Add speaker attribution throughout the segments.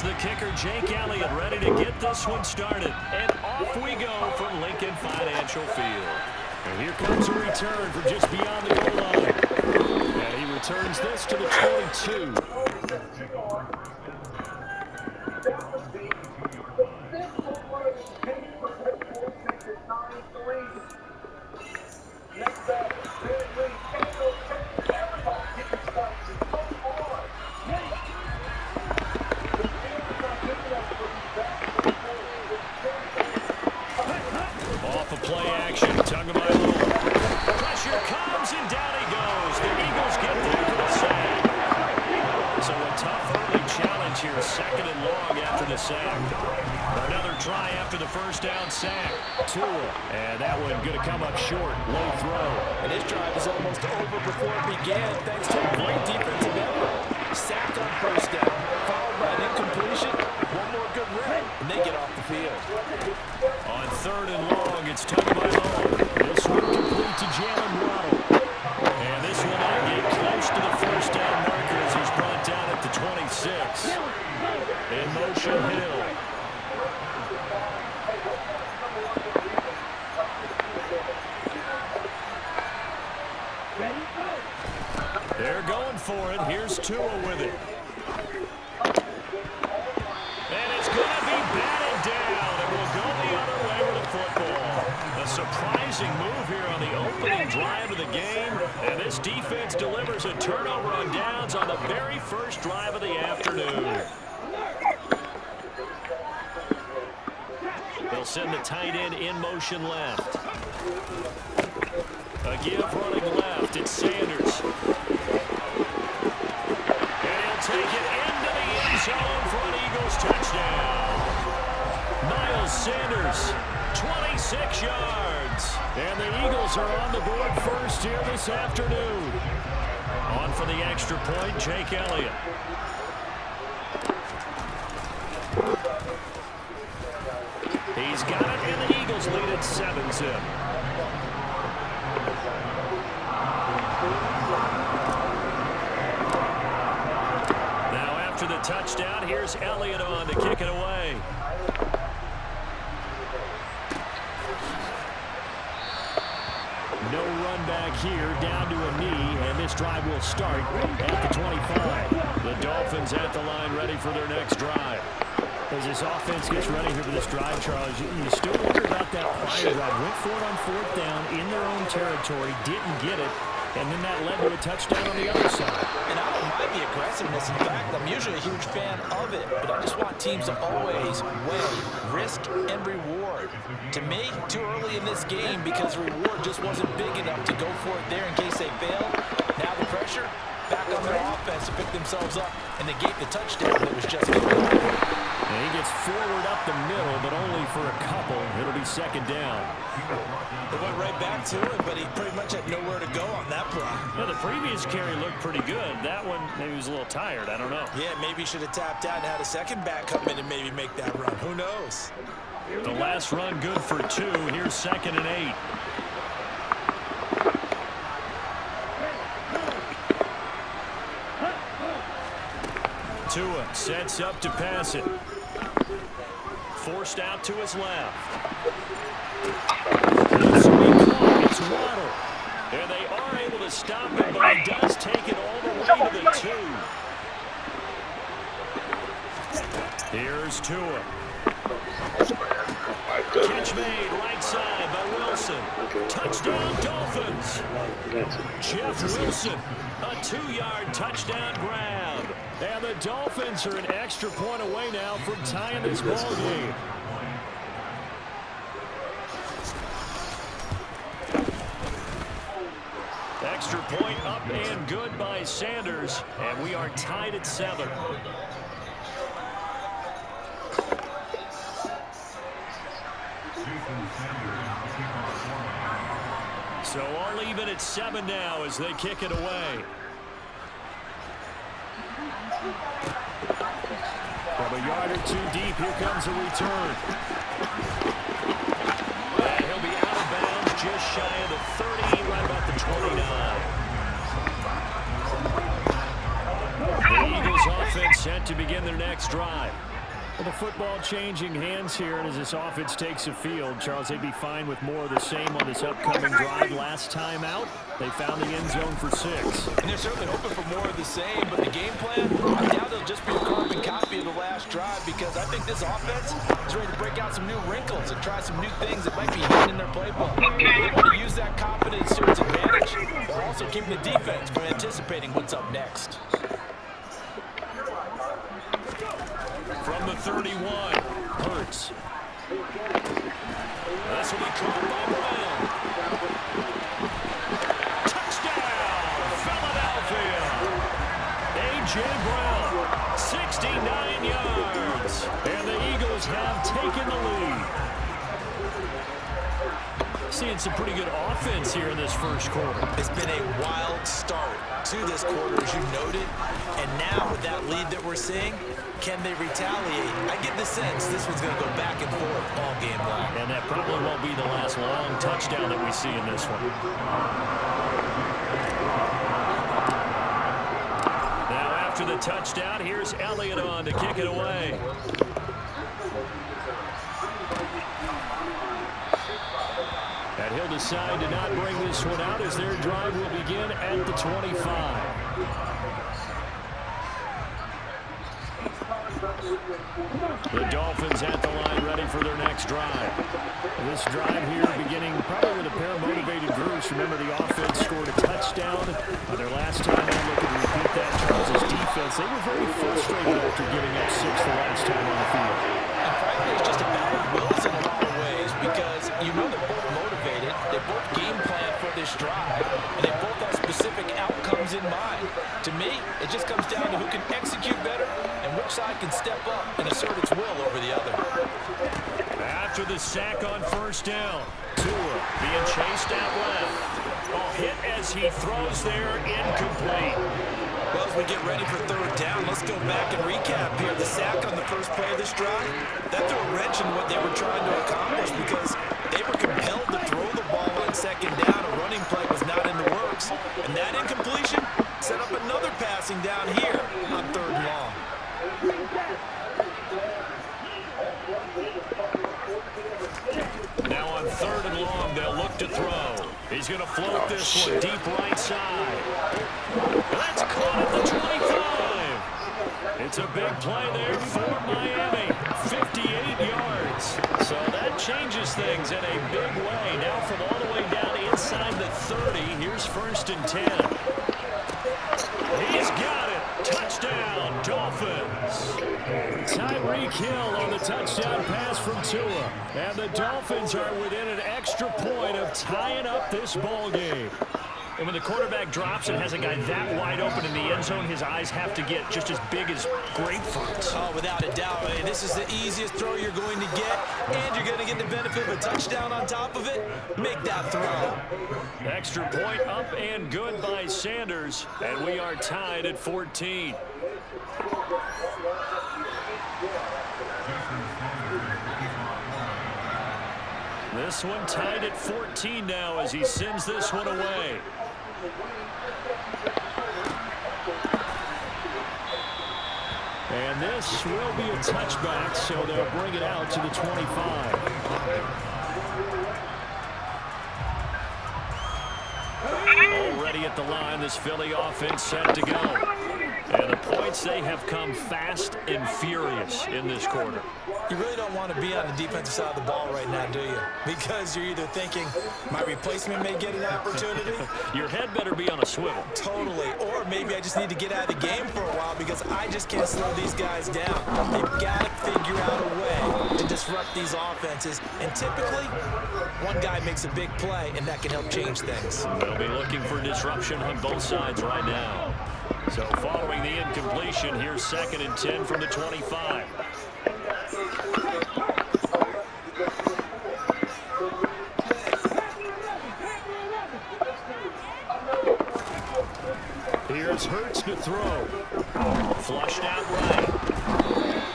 Speaker 1: Here's the kicker, Jake Elliott, ready to get this one started. And off we go from Lincoln Financial Field. And here comes a return from just beyond the goal line. And he returns this to the 22. Off of play action, Tagovailoa. Pressure comes and down he goes. The Eagles get there for the sack. So a tough early challenge here, 2nd and long after the sack. Another try after the first down sack. Tua, and that one going to come up short. Low throw.
Speaker 2: And his drive is almost over before it began, thanks to a great defensive effort. Sacked on first down, followed by an incompletion. One more good run, and they get off the field.
Speaker 1: On 3rd and long, it's Tagovailoa. This one complete to Jalen Waddle. And this will not get close to the first down marker as he's brought down at the 26. In motion, Hill. They're going for it. Here's Tua with it. And it's going to be batted down. It will go the other way with the football. A surprising move here on the opening drive of the game. And this defense delivers a turnover on downs on the very first drive of the afternoon. They'll send the tight end in motion left. A give running left. It's Sanders. And he'll take it into the end zone for an Eagles touchdown. Miles Sanders, 26 yards. And the Eagles are on the board first here this afternoon. On for the extra point, Jake Elliott. He's got it, and the Eagles lead at 7-zip. Now after the touchdown, here's Elliott on to kick it away. No run back here, down to a knee, and this drive will start at the 25. The Dolphins at the line ready for their next drive. As this offense gets ready here for this drive, Charles, you still wonder about that prior drive. Went for it on 4th down in their own territory, didn't get it, and then that led to a touchdown on the other side.
Speaker 2: And I don't mind the aggressiveness. In fact, I'm usually a huge fan of it, but I just want teams to always weigh risk and reward. To me, too early in this game because reward just wasn't big enough to go for it there in case they fail. Now the pressure, back on their offense to pick themselves up and negate the touchdown that was just given.
Speaker 1: And he gets forward up the middle, but only for a couple. It'll be 2nd down.
Speaker 2: They went right back to him, but he pretty much had nowhere to go on that play.
Speaker 1: Well, the previous carry looked pretty good. That one, maybe he was a little tired. I don't know.
Speaker 2: Yeah, maybe he should have tapped out and had a second back come in and maybe make that run. Who knows?
Speaker 1: The last run good for 2. Here's 2nd and 8. Tua sets up to pass it. Forced out to his left. It's Waddle. And they are able to stop him, but he does take it all the way to the 2. Here's Tua. Catch made right side by Wilson. Touchdown Dolphins. Jeff Wilson, a 2-yard touchdown grab. And the Dolphins are an extra point away now from tying this ball game. Extra point up and good by Sanders. And we are tied at 7. So all even at 7 now as they kick it away. From a yard or 2 deep, here comes a return. And he'll be out of bounds just shy of the 30, right about the 29. The Eagles offense set to begin their next drive. Well, the football changing hands here, and as this offense takes the field, Charles, they'd be fine with more of the same on this upcoming drive. Last time out, they found the end zone for 6.
Speaker 2: And they're certainly hoping for more of the same, but the game plan, I doubt it'll just be a carbon copy of the last drive, because I think this offense is ready to break out some new wrinkles and try some new things that might be hidden in their playbook. They want to use that confidence to its advantage, while also keeping the defense from anticipating what's up next.
Speaker 1: From the 31, Hurts. This will be caught by Brown. Touchdown, Philadelphia. A.J. Brown, 69 yards. And the Eagles have taken the lead. Seeing some pretty good offense here in this first quarter.
Speaker 2: It's been a wild start to this quarter, as you noted. And now with that lead that we're seeing, can they retaliate? I get the sense this one's going to go back and forth all game long.
Speaker 1: And that probably won't be the last long touchdown that we see in this one. Now after the touchdown, here's Elliott on to kick it away. And he'll decide to not bring this one out as their drive will begin at the 25. The Dolphins at the line ready for their next drive. This drive here beginning probably with a pair of motivated groups. Remember, the offense scored a touchdown on their last time out. Looking to repeat that. Charles' defense, they were very frustrated after giving up 6 the last time on the field.
Speaker 2: And frankly, it's just a battle of wills in a lot of ways, because you know they're both motivated, they both game plan for this drive, and they both have specific outcomes in mind. To me, it just comes down to who can execute better and which side can step up and assert its will over the other.
Speaker 1: After the sack on first down, Tua being chased out left. Oh, hit as he throws there, incomplete.
Speaker 2: Well, as we get ready for third down, let's go back and recap here. The sack on the first play of this drive, that threw a wrench in what they were trying to accomplish, because they were compelled to throw the ball on second down. A running play was not in the works, and that incompletion set up another passing down here on third and long.
Speaker 1: Now on third and long, they'll look to throw. He's going to float this one deep right side. That's caught at the 25. It's a big play there for Miami. 58 yards. So that changes things in a big way. Now from all the way down inside the 30, here's first and 10. He's got it. Touchdown, Dolphins. Tyreek Hill on the touchdown pass from Tua. And the Dolphins are within an extra point of tying up this ball game. And when the quarterback drops and has a guy that wide open in the end zone, his eyes have to get just as big as grapefruits.
Speaker 2: Oh, without a doubt. I mean, this is the easiest throw you're going to get, and you're going to get the benefit of a touchdown on top of it. Make that throw.
Speaker 1: Extra point up and good by Sanders, and we are tied at 14. This one tied at 14 now as he sends this one away. And this will be a touchback, so they'll bring it out to the 25. Already at the line, this Philly offense set to go. And the points, they have come fast and furious in this quarter.
Speaker 2: You really don't want to be on the defensive side of the ball right now, do you? Because you're either thinking, my replacement may get an opportunity.
Speaker 1: Your head better be on a swivel.
Speaker 2: Totally. Or maybe I just need to get out of the game for a while because I just can't slow these guys down. They've got to figure out a way to disrupt these offenses. And typically, one guy makes a big play, and that can help change things.
Speaker 1: They'll be looking for disruption on both sides right now. So following the incompletion, here's second and 10 from the 25. Here's Hurts to throw. Flushed out right.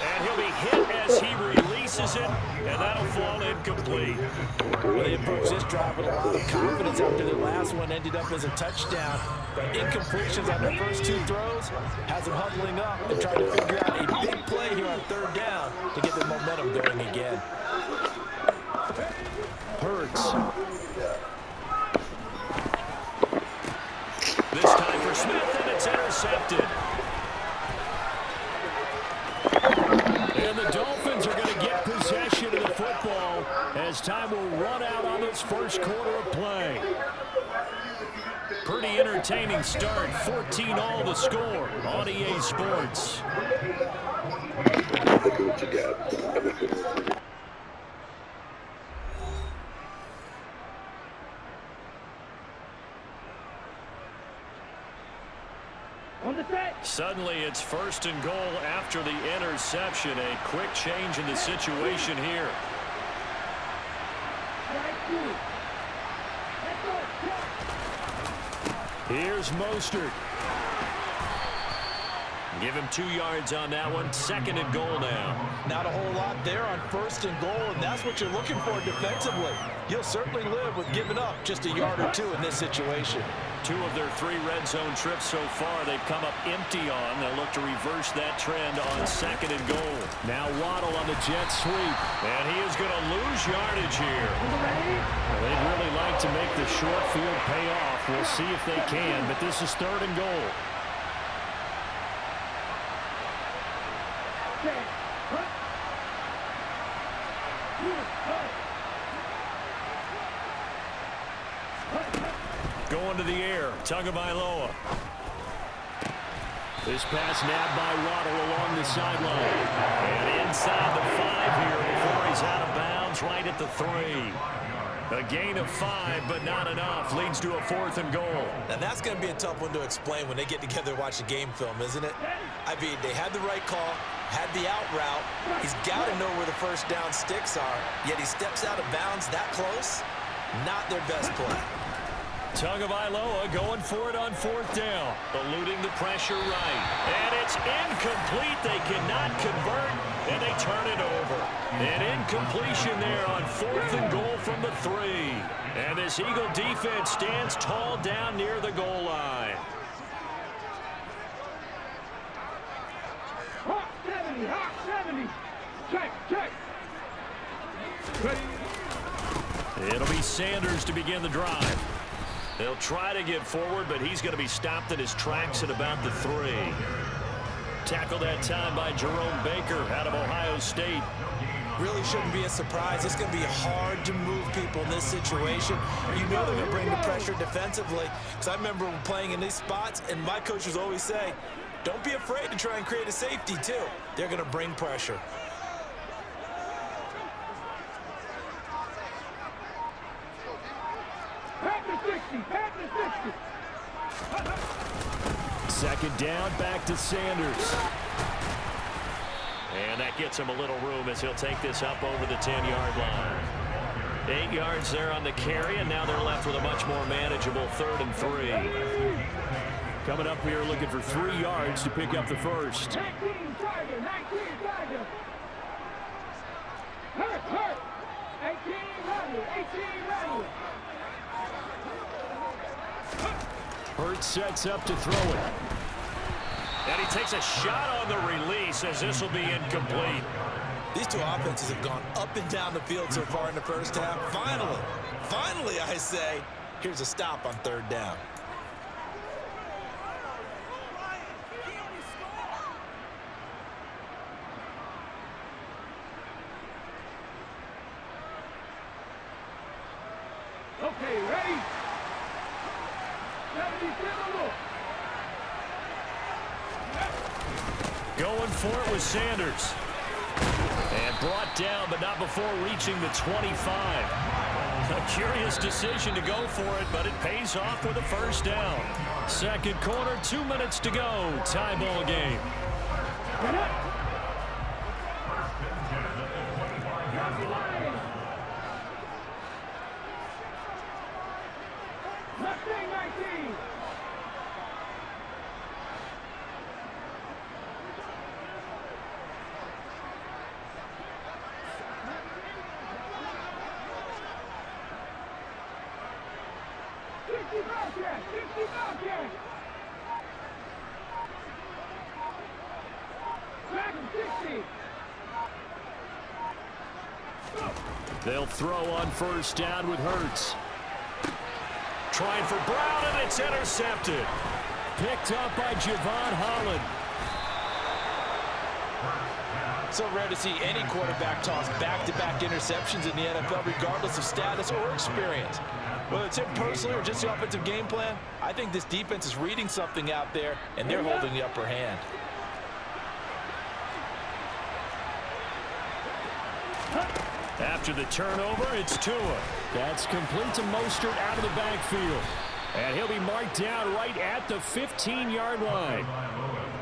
Speaker 1: And he'll be hit as he releases it, and that'll fall incomplete.
Speaker 2: Well, they approached this drive with a lot of confidence after the last one ended up as a touchdown. but incompletions on their first 2 throws has them huddling up and trying to figure out a big play here on 3rd down to get their momentum going again.
Speaker 1: Hurts. This time for Smith, and it's intercepted. And the Dolphins are going to get possession of the football as time will run out on this first quarter of play. Pretty entertaining start. 14-all the score on EA Sports. Suddenly it's 1st and goal after the interception. A quick change in the situation here. Here's Mostert. Give him 2 yards on that one. 2nd and goal now.
Speaker 2: Not a whole lot there on 1st and goal, and that's what you're looking for defensively. You'll certainly live with giving up just a yard or 2 in this situation.
Speaker 1: 2 of their 3 red zone trips so far they've come up empty on. They'll look to reverse that trend on 2nd and goal. Now Waddle on the jet sweep. And he is going to lose yardage here. Well, they'd really like to make the short field pay off. We'll see if they can, but this is 3rd and goal. Going to the air, Tagovailoa. This pass nabbed by Waddle along the sideline. And inside the 5 here before he's out of bounds, right at the 3. A gain of 5, but not enough. Leads to a 4th and goal.
Speaker 2: Now that's going to be a tough one to explain when they get together and watch a game film, isn't it? I mean, they had the right call, had the out route. He's got to know where the first down sticks are, yet he steps out of bounds that close. Not their best play.
Speaker 1: Tagovailoa going for it on 4th down. Eluding the pressure right. And it's incomplete. They cannot convert, and they turn it over. An incompletion there on 4th and goal from the 3. And this Eagle defense stands tall down near the goal line.
Speaker 3: Hawk 70. Check.
Speaker 1: It'll be Sanders to begin the drive. They'll try to get forward, but he's going to be stopped in his tracks at about the 3. Tackled that time by Jerome Baker out of Ohio State.
Speaker 2: Really shouldn't be a surprise. It's going to be hard to move people in this situation. You know they're going to bring the pressure defensively. Because I remember playing in these spots, and my coaches always say, don't be afraid to try and create a safety, too. They're going to bring pressure.
Speaker 1: Second down, back to Sanders. And that gets him a little room as he'll take this up over the 10-yard line. 8 yards there on the carry, and now they're left with a much more manageable 3rd and 3. Coming up here looking for 3 yards to pick up the first.
Speaker 3: 19 Tiger. Hurt. 18 Randall.
Speaker 1: Hurts sets up to throw it. And he takes a shot on the release as this will be incomplete.
Speaker 2: These 2 offenses have gone up and down the field so far in the first half. Finally, I say, here's a stop on 3rd down.
Speaker 3: Okay, ready? 77 look.
Speaker 1: Going for it with Sanders. And brought down, but not before reaching the 25. A curious decision to go for it, but it pays off with a first down. Second quarter, 2 minutes to go. Tie ball game.
Speaker 3: Bobcat!
Speaker 1: They'll throw on first down with Hurts. Trying for Brown, and it's intercepted. Picked up by Javon Holland.
Speaker 2: So rare to see any quarterback toss back-to-back interceptions in the NFL, regardless of status or experience. Whether it's him personally or just the offensive game plan, I think this defense is reading something out there, and they're holding the upper hand.
Speaker 1: After the turnover, it's Tua. That's complete to Mostert out of the backfield. And he'll be marked down right at the 15-yard line.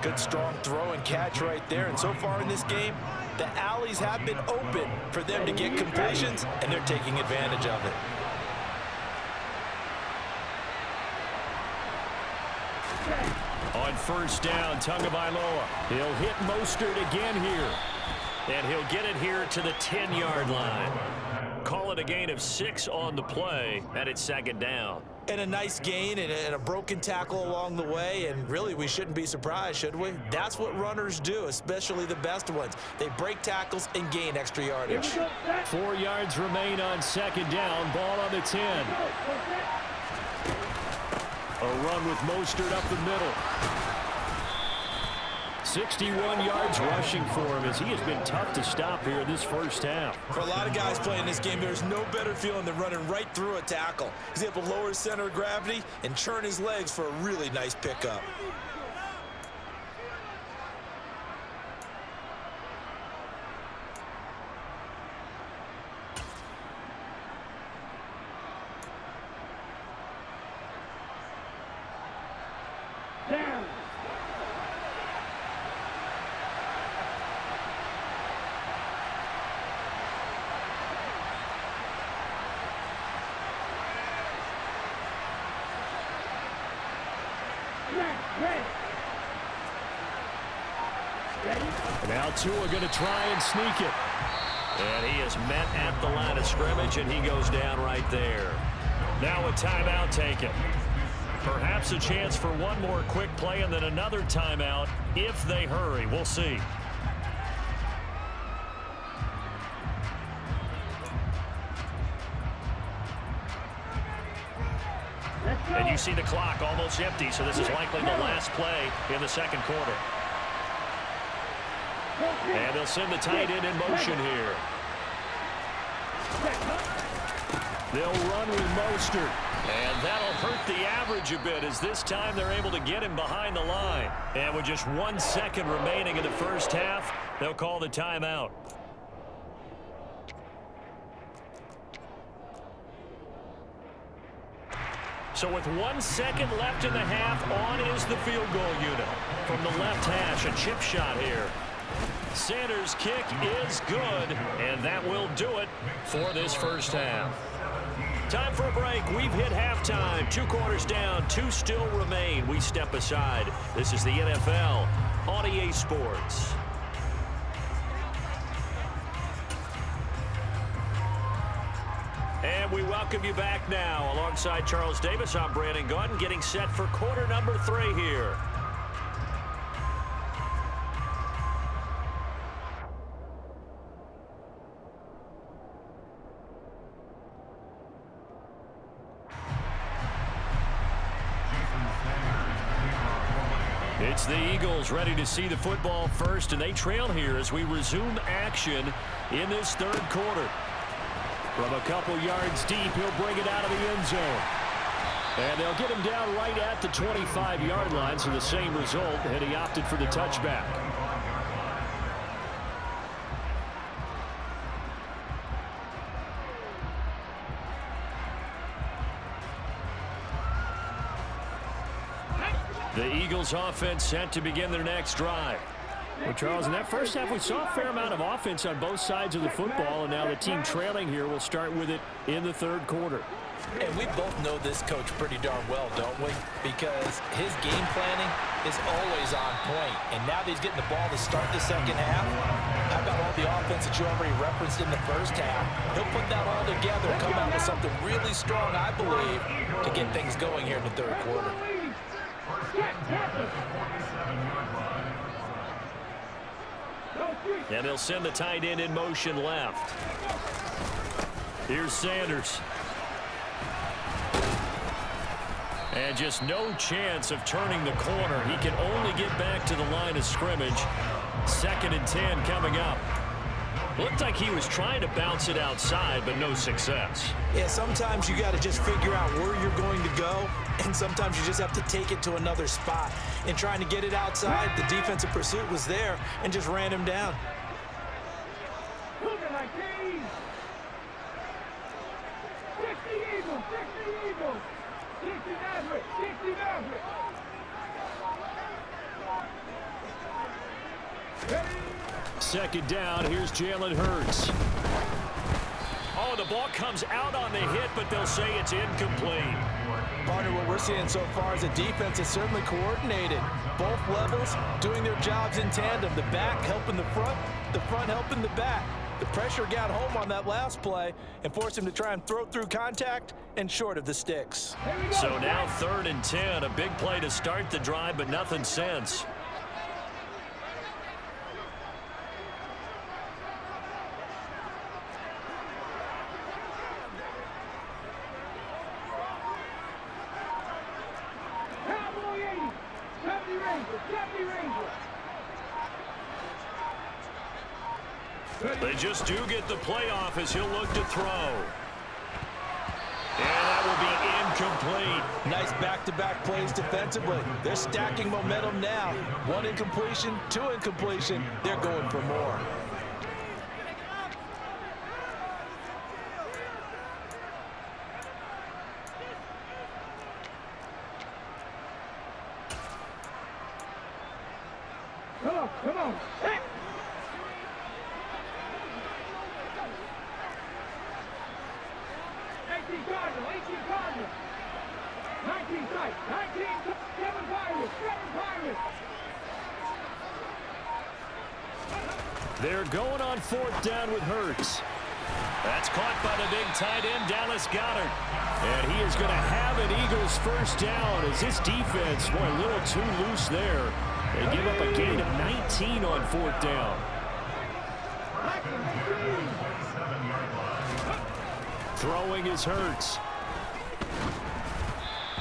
Speaker 2: Good strong throw and catch right there. And so far in this game, the alleys have been open for them to get completions, and they're taking advantage of it.
Speaker 1: On first down, Tagovailoa. He'll hit Mostert again here. And he'll get it here to the 10-yard line. Call it a gain of 6 on the play, and it's second down.
Speaker 2: And a nice gain and a broken tackle along the way, and really we shouldn't be surprised, should we? That's what runners do, especially the best ones. They break tackles and gain extra yardage.
Speaker 1: 4 yards remain on second down, ball on the 10. A run with Mostert up the middle. 61 yards rushing for him as he has been tough to stop here this first half.
Speaker 2: For a lot of guys playing this game, there's no better feeling than running right through a tackle. He's able to lower his center of gravity and churn his legs for a really nice pickup.
Speaker 3: Down.
Speaker 1: Now Tua going to try and sneak it. And he is met at the line of scrimmage, and he goes down right there. Now a timeout taken. Perhaps a chance for one more quick play and then another timeout if they hurry. We'll see. And you see the clock almost empty, so this is likely the last play in the second quarter. And they'll send the tight end in motion here. They'll run with Mostert. And that'll hurt the average a bit as this time they're able to get him behind the line. And with just 1 second remaining in the first half, they'll call the timeout. So with 1 second left in the half, on is the field goal unit. From the left hash, a chip shot here. Sanders' kick is good, and that will do it for this first half. Time for a break. We've hit halftime. 2 quarters down, 2 still remain. We step aside. This is the NFL on EA Sports. And we welcome you back now. Alongside Charles Davis, I'm Brandon Gaudin, getting set for quarter number 3 here. It's the Eagles ready to see the football first, and they trail here as we resume action in this third quarter. From a couple yards deep, he'll bring it out of the end zone. And they'll get him down right at the 25-yard line, so the same result, and he opted for the touchback. The Eagles offense set to begin their next drive. Well, Charles, in that first half, we saw a fair amount of offense on both sides of the football, and now the team trailing here will start with it in the third quarter.
Speaker 2: And we both know this coach pretty darn well, don't we? Because his game planning is always on point. And now that he's getting the ball to start the second half, how about all the offense that you already referenced in the first half? He'll put that all together and come out with something really strong, I believe, to get things going here in the third quarter.
Speaker 1: And they'll send the tight end in motion left. Here's Sanders. And just no chance of turning the corner. He can only get back to the line of scrimmage. 2nd and 10 coming up. Looked like he was trying to bounce it outside, but no success.
Speaker 2: Yeah, sometimes you got to just figure out where you're going to go, and sometimes you just have to take it to another spot. In trying to get it outside, the defensive pursuit was there and just ran him down.
Speaker 3: Looking like these. 60 Eagles, 60 Eagles. 60 Maverick, 60 Maverick. Ready?
Speaker 1: 2nd down, here's Jalen Hurts. Oh, the ball comes out on the hit, but they'll say it's incomplete.
Speaker 2: Partner, what we're seeing so far is a defense is certainly coordinated. Both levels doing their jobs in tandem. The back helping the front helping the back. The pressure got home on that last play and forced him to try and throw through contact and short of the sticks.
Speaker 1: So now 3rd and 10, a big play to start the drive, but nothing since. They just do get the playoff as he'll look to throw. And that will be incomplete.
Speaker 2: Nice back-to-back plays defensively. They're stacking momentum now. 1 incompletion, 2 incompletion. They're going for more.
Speaker 3: Come on. Hey. 18 Cardinals. 19 strikes. 19. 7 Pirates. 7 Pirates.
Speaker 1: They're going on 4th down with Hurts. That's caught by the big tight end, Dallas Goedert. And he is going to have an Eagles 1st down as this defense, boy, a little too loose there. They give up a gain of 19 on 4th down. Throwing is Hurts.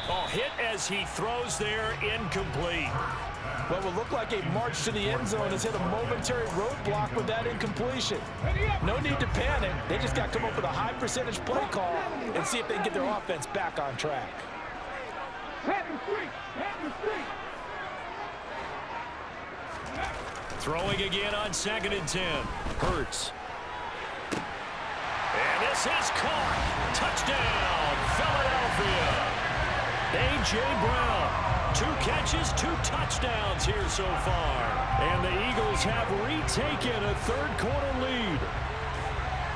Speaker 1: Oh, hit as he throws there, incomplete.
Speaker 2: What will look like a march to the end zone has hit a momentary roadblock with that incompletion. No need to panic. They just got to come up with a high percentage play call and see if they can get their offense back on track.
Speaker 1: Throwing again on 2nd and 10. Hurts. And this is caught. Touchdown, Philadelphia. A.J. Brown. 2 catches, 2 touchdowns here so far. And the Eagles have retaken a 3rd quarter lead.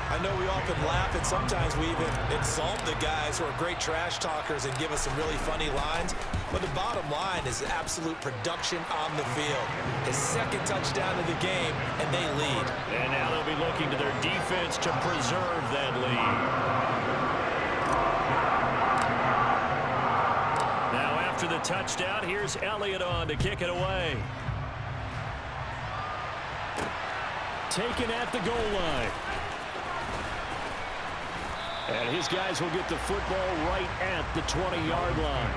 Speaker 2: I know we often laugh and sometimes we even insult the guys who are great trash talkers and give us some really funny lines. But the bottom line is absolute production on the field. His 2nd touchdown of the game, and they lead.
Speaker 1: And now they'll be looking to their defense to preserve that lead. Now after the touchdown, here's Elliott on to kick it away. Taken at the goal line. And his guys will get the football right at the 20-yard line.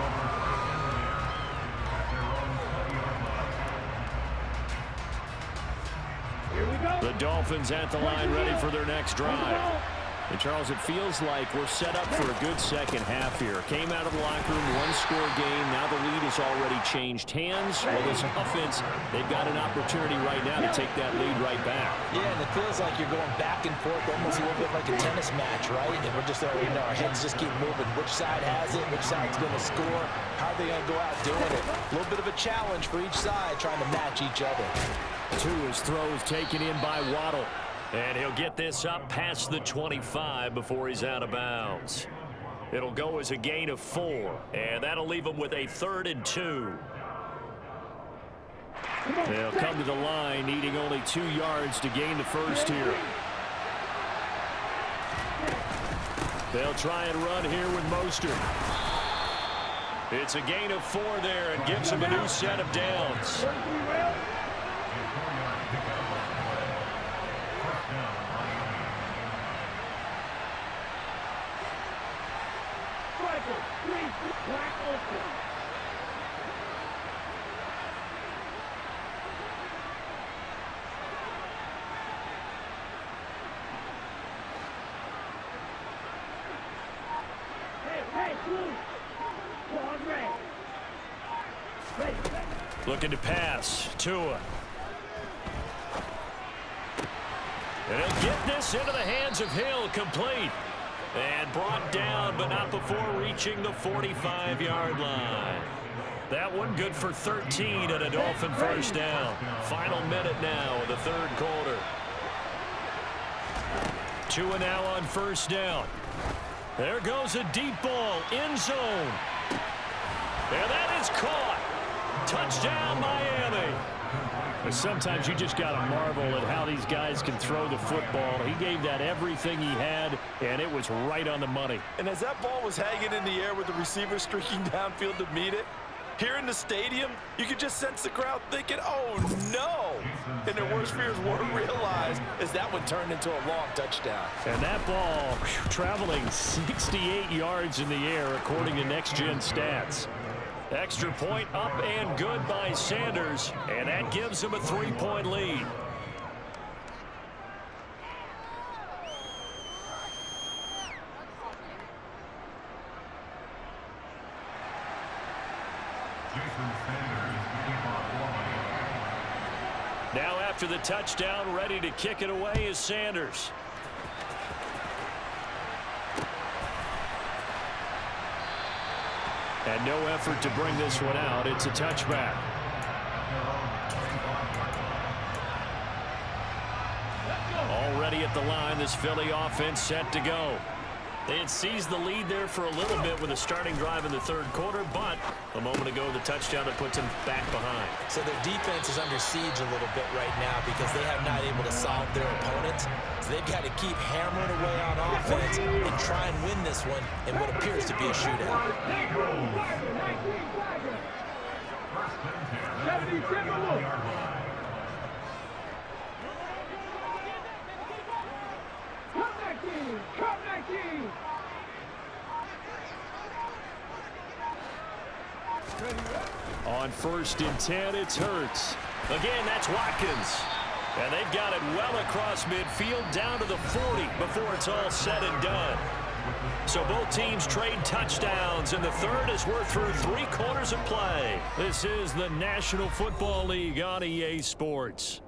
Speaker 1: The Dolphins at the line ready for their next drive. And Charles, it feels like we're set up for a good second half here. Came out of the locker room, 1-score game. Now the lead has already changed hands. Well, this offense, they've got an opportunity right now to take that lead right back.
Speaker 2: Yeah, and it feels like you're going back and forth, almost a little bit like a tennis match, right? And we're just, our heads just keep moving. Which side has it? Which side's going to score? How are they going to go out doing it? A little bit of a challenge for each side, trying to match each other.
Speaker 1: 2 is throws taken in by Waddle. And he'll get this up past the 25 before he's out of bounds. It'll go as a gain of 4, and that'll leave him with a 3rd and 2. They'll come to the line, needing only 2 yards to gain the first here. They'll try and run here with Mostert. It's a gain of 4 there and gives him a new set of downs.
Speaker 3: striker. 3, black open. Hey, blue. One red.
Speaker 1: Looking to pass. Tua. And he'll get this into the hands of Hill, complete. And brought down, but not before reaching the 45-yard line. That one good for 13 and a Dolphin first down. Final minute now of the third quarter. Tua now on first down. There goes a deep ball, end zone. And that is caught. Touchdown, Miami. Sometimes you just got to marvel at how these guys can throw the football. He gave that everything he had, and it was right on the money.
Speaker 2: And as that ball was hanging in the air with the receiver streaking downfield to meet it, here in the stadium, you could just sense the crowd thinking, oh, no. And their worst fears weren't realized as that one turned into a long touchdown.
Speaker 1: And that ball traveling 68 yards in the air, according to Next Gen Stats. Extra point up and good by Sanders, and that gives him a 3-point lead. Now after the touchdown, ready to kick it away is Sanders. And no effort to bring this one out. It's a touchback. Already at the line, this Philly offense set to go. They had seized the lead there for a little bit with a starting drive in the third quarter, but a moment ago, the touchdown that puts them back behind.
Speaker 2: So their defense is under siege a little bit right now because they have not able to solve their opponents. So they've got to keep hammering away on offense and try and win this one in what appears to be a shootout.
Speaker 3: 77.
Speaker 1: On 1st and 10, it's Hurts. Again, that's Watkins. And they've got it well across midfield down to the 40 before it's all said and done. So both teams trade touchdowns, and the third as we're through 3 quarters of play. This is the National Football League on EA Sports.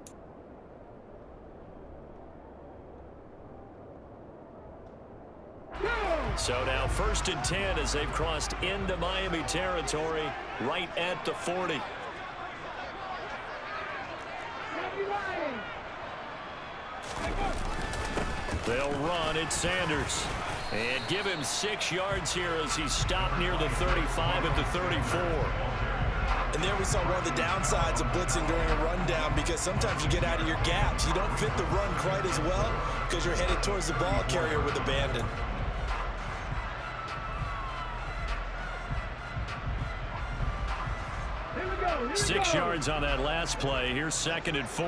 Speaker 1: So now 1st and 10 as they've crossed into Miami territory right at the 40. They'll run at Sanders and give him 6 yards here as he's stopped near the 35 at the 34.
Speaker 2: And there we saw one of the downsides of blitzing during a rundown because sometimes you get out of your gaps. You don't fit the run quite as well because you're headed towards the ball carrier with abandon.
Speaker 1: 6 yards on that last play. Here's 2nd and 4.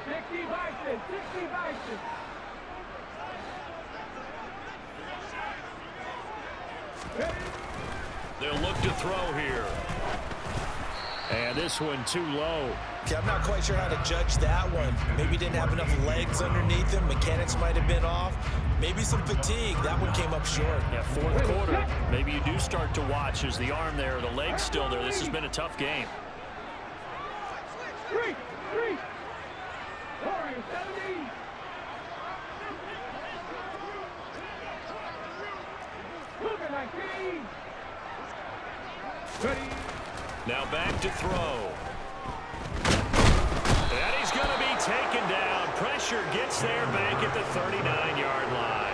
Speaker 3: 60 Bison, 60 Bison.
Speaker 1: They'll look to throw here. And this one too low.
Speaker 2: Okay, I'm not quite sure how to judge that one. Maybe didn't have enough legs underneath him. Mechanics might have been off. Maybe some fatigue. That one came up short.
Speaker 1: Yeah, 4th quarter. Maybe you do start to watch as the arm there, the leg's still there. This has been a tough game.
Speaker 3: 3. Warriors 70. Cougar 19. Ready.
Speaker 1: Now back to throw. And he's going to be taken down. Pressure gets there back at the 39-yard line.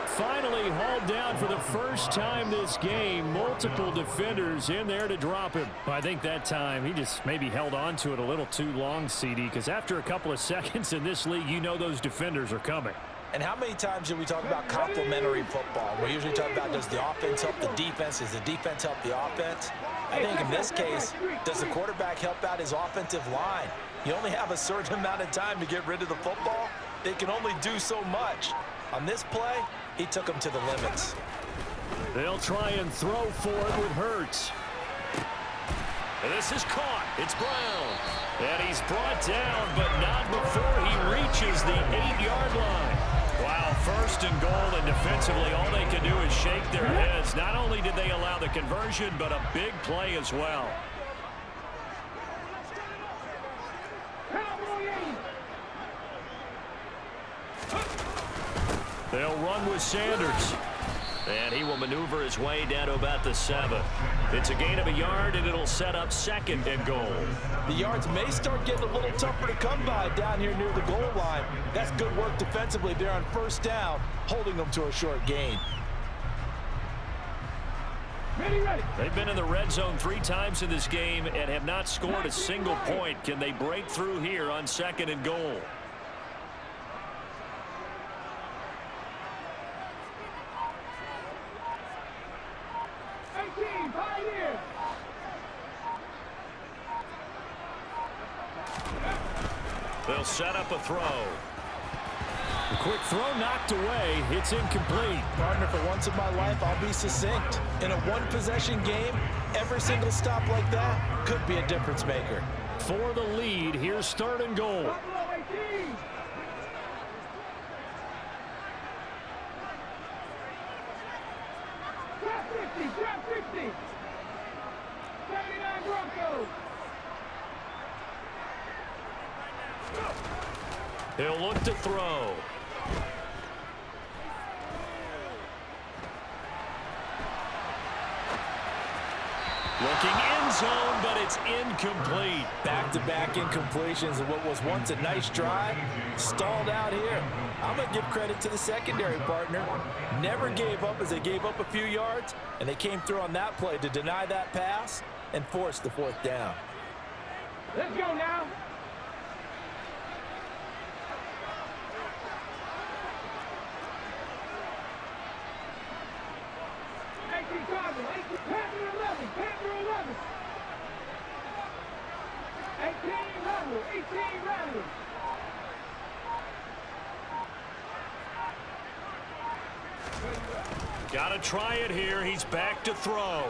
Speaker 1: Finally hauled down for the first time this game. Multiple defenders in there to drop him. Well, I think that time he just maybe held on to it a little too long, CD, because after a couple of seconds in this league, you know those defenders are coming.
Speaker 2: And how many times do we talk about complementary football? We usually talk about, does the offense help the defense? Does the defense help the offense? I think in this case, does the quarterback help out his offensive line? You only have a certain amount of time to get rid of the football. They can only do so much. On this play, he took him to the limits.
Speaker 1: They'll try and throw for it with Hurts. And this is caught. It's Brown. And he's brought down, but not before he reaches the 8-yard line. Wow, first and goal, and defensively all they can do is shake their heads. Not only did they allow the conversion, but a big play as well. They'll run with Sanders. And he will maneuver his way down to about the 7. It's a gain of a yard, and it'll set up second and goal.
Speaker 2: The yards may start getting a little tougher to come by down here near the goal line. That's good work defensively there on first down, holding them to a short gain.
Speaker 3: Ready.
Speaker 1: They've been in the red zone 3 times in this game and have not scored a single point. Can they break through here on second and goal? They'll set up a throw. A quick throw knocked away. It's incomplete.
Speaker 2: Partner, for once in my life, I'll be succinct. In a one-possession game, every single stop like that could be a difference maker.
Speaker 1: For the lead, here's third and goal.
Speaker 3: Buffalo 18. Grab 50. 79 Broncos.
Speaker 1: He'll look to throw. Looking end zone, but it's incomplete.
Speaker 2: Back-to-back incompletions of what was once a nice drive, stalled out here. I'm going to give credit to the secondary partner. Never gave up as they gave up a few yards, and they came through on that play to deny that pass and force the 4th down.
Speaker 3: Let's go now. Panther 11. 18 rattle.
Speaker 1: Gotta try it here. He's back to throw.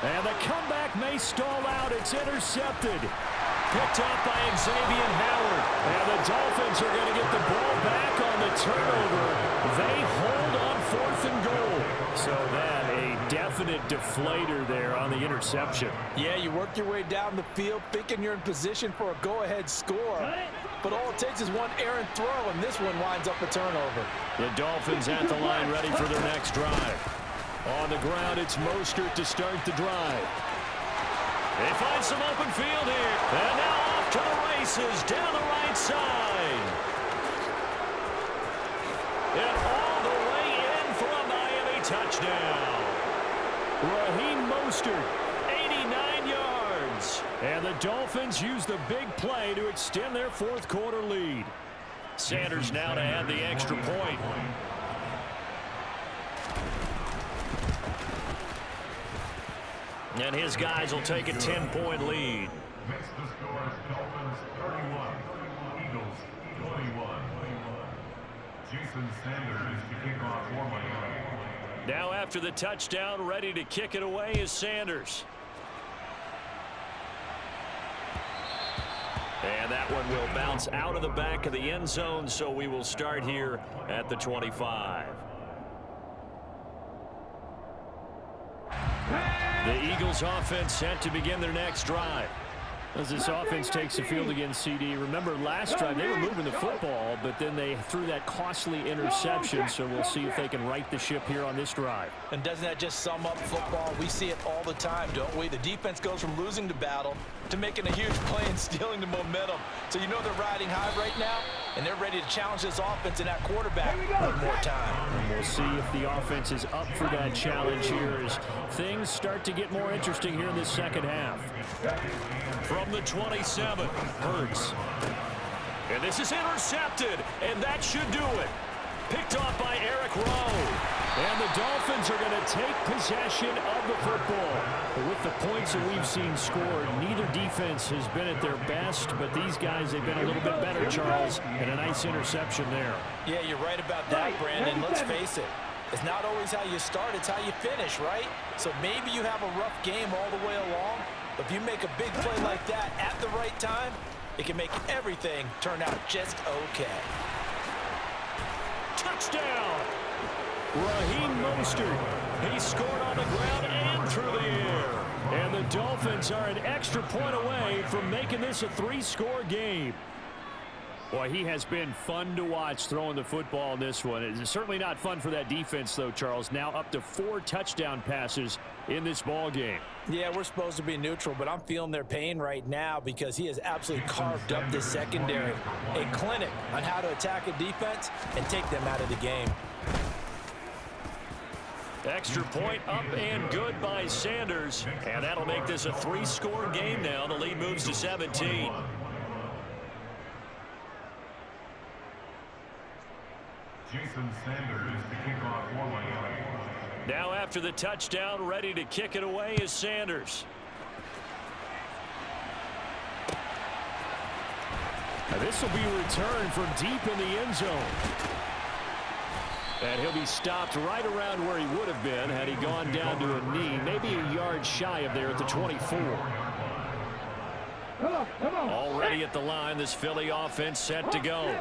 Speaker 1: And the comeback may stall out. It's intercepted. Picked up by Xavier Howard. And the Dolphins are going to get the ball back on the turnover. They hold on 4th and goal. So that a definite deflator there on the interception.
Speaker 2: Yeah, you work your way down the field thinking you're in position for a go-ahead score. But all it takes is one errant throw, and this one winds up a turnover.
Speaker 1: The Dolphins at the line ready for their next drive. On the ground, it's Mostert to start the drive. They find some open field here. And now off to the races down the right side. And all the way in for a Miami touchdown. Raheem Mostert, 89 yards. And the Dolphins use the big play to extend their 4th quarter lead. Sanders now to add the extra point. And his guys will take a 10-point lead.
Speaker 4: Next to score, Dolphins 31, Eagles 21. Jason Sanders to kick off for Miami.
Speaker 1: Now after the touchdown, ready to kick it away is Sanders. And that one will bounce out of the back of the end zone, so we will start here at the 25. The Eagles offense set to begin their next drive. As this offense takes the field against CD. Remember last drive they were moving the football, but then they threw that costly interception, so we'll see if they can right the ship here on this drive.
Speaker 2: And doesn't that just sum up football? We see it all the time, don't we? The defense goes from losing the battle to making a huge play and stealing the momentum. So you know they're riding high right now, and they're ready to challenge this offense and that quarterback one more time.
Speaker 1: And we'll see if the offense is up for that challenge here as things start to get more interesting here in this second half. From the 27, Hurts. And this is intercepted, and that should do it. Picked off by Eric Rowe. And the Dolphins are going to take possession of the football. With the points that we've seen scored, neither defense has been at their best, but these guys, they've been a little bit better, Charles, and a nice interception there.
Speaker 2: Yeah, you're right about that, Brandon. Let's face it. It's not always how you start, it's how you finish, right? So maybe you have a rough game all the way along, but if you make a big play like that at the right time, it can make everything turn out just okay.
Speaker 1: Touchdown! Raheem Mostert. He scored on the ground and through the air. And the Dolphins are an extra point away from making this a 3-score game. Boy, he has been fun to watch throwing the football in this one. It's certainly not fun for that defense, though, Charles. Now up to 4 touchdown passes in this ball game.
Speaker 2: Yeah, we're supposed to be neutral, but I'm feeling their pain right now because he has absolutely carved up this secondary. A clinic on how to attack a defense and take them out of the game.
Speaker 1: Extra point up and good by Sanders. And that'll make this a 3-score game now. The lead moves to 17.
Speaker 4: Jason Sanders to kick off for Miami.
Speaker 1: Now after the touchdown, ready to kick it away is Sanders. Now this will be returned from deep in the end zone. And he'll be stopped right around where he would have been had he gone down to a knee, maybe a yard shy of there at the 24. Already at the line, this Philly offense set to go.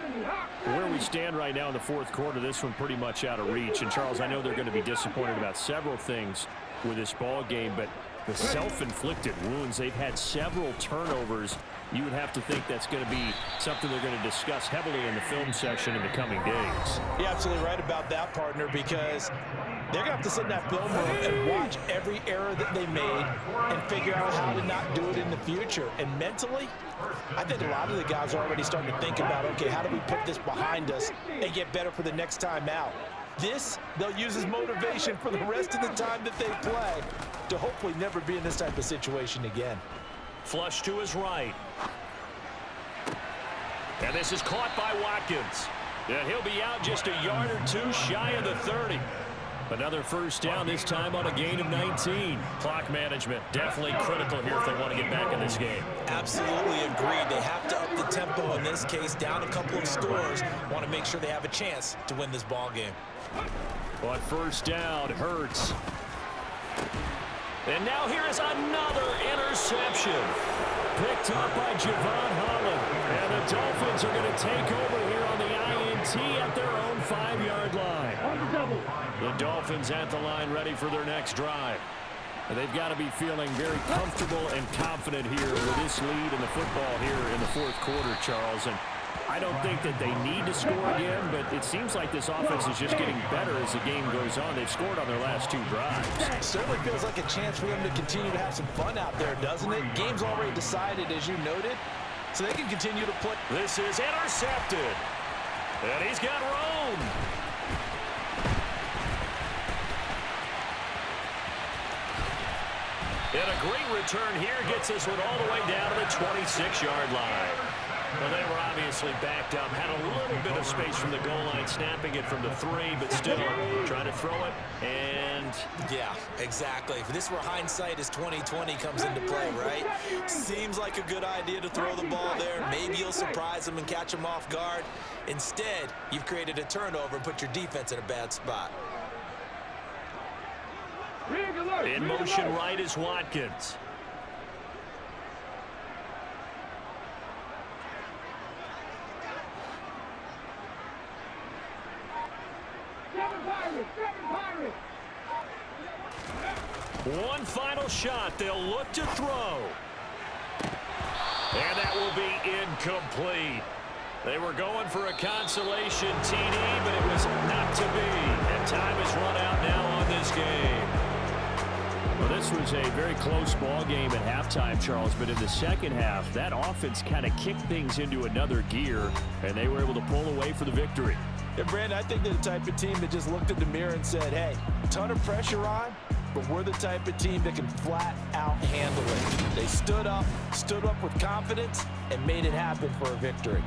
Speaker 1: Where we stand right now in the fourth quarter, this one pretty much out of reach. And, Charles, I know they're going to be disappointed about several things with this ball game, but the self-inflicted wounds, they've had several turnovers. You would have to think that's going to be something they're going to discuss heavily in the film section in the coming days.
Speaker 2: You're absolutely right about that, partner, because they're going to have to sit in that film room and watch every error that they made and figure out how to not do it in the future. And mentally, I think a lot of the guys are already starting to think about, okay, how do we put this behind us and get better for the next time out? This, they'll use as motivation for the rest of the time that they play to hopefully never be in this type of situation again.
Speaker 1: Flush to his right. And this is caught by Watkins. And he'll be out just a yard or two shy of the 30. Another first down, this time on a gain of 19. Clock management definitely critical here if they want to get back in this game.
Speaker 2: Absolutely agreed. They have to up the tempo in this case, down a couple of scores. Want to make sure they have a chance to win this ball game.
Speaker 1: But first down, Hurts. And now here is another interception. Picked up by Javon Holland. And the Dolphins are going to take over here on the INT at their own 5-yard line. The Dolphins at the line ready for their next drive. And they've got to be feeling very comfortable and confident here with this lead in the football here in the fourth quarter, Charles. And I don't think that they need to score again, but it seems like this offense is just getting better as the game goes on. They've scored on their last 2 drives.
Speaker 2: It certainly feels like a chance for them to continue to have some fun out there, doesn't it? Game's already decided, as you noted, so they can continue to play.
Speaker 1: This is intercepted. And he's got room. And a great return here gets this one all the way down to the 26-yard line. Well, they were obviously backed up, had a little bit of space from the goal line, snapping it from the 3, but still trying to throw it, and...
Speaker 2: Yeah, exactly. If this were hindsight as 2020 comes into play, right? Seems like a good idea to throw the ball there. Maybe you'll surprise them and catch them off guard. Instead, you've created a turnover and put your defense in a bad spot.
Speaker 1: In motion right is Watkins. One final shot. They'll look to throw. And that will be incomplete. They were going for a consolation TD, but it was not to be. And time is run out now on this game. Well, this was a very close ball game at halftime, Charles, but in the second half, that offense kind of kicked things into another gear, and they were able to pull away for the victory.
Speaker 2: And, Brandon, I think they're the type of team that just looked in the mirror and said, hey, a ton of pressure on, but we're the type of team that can flat out handle it. They stood up with confidence, and made it happen for a victory.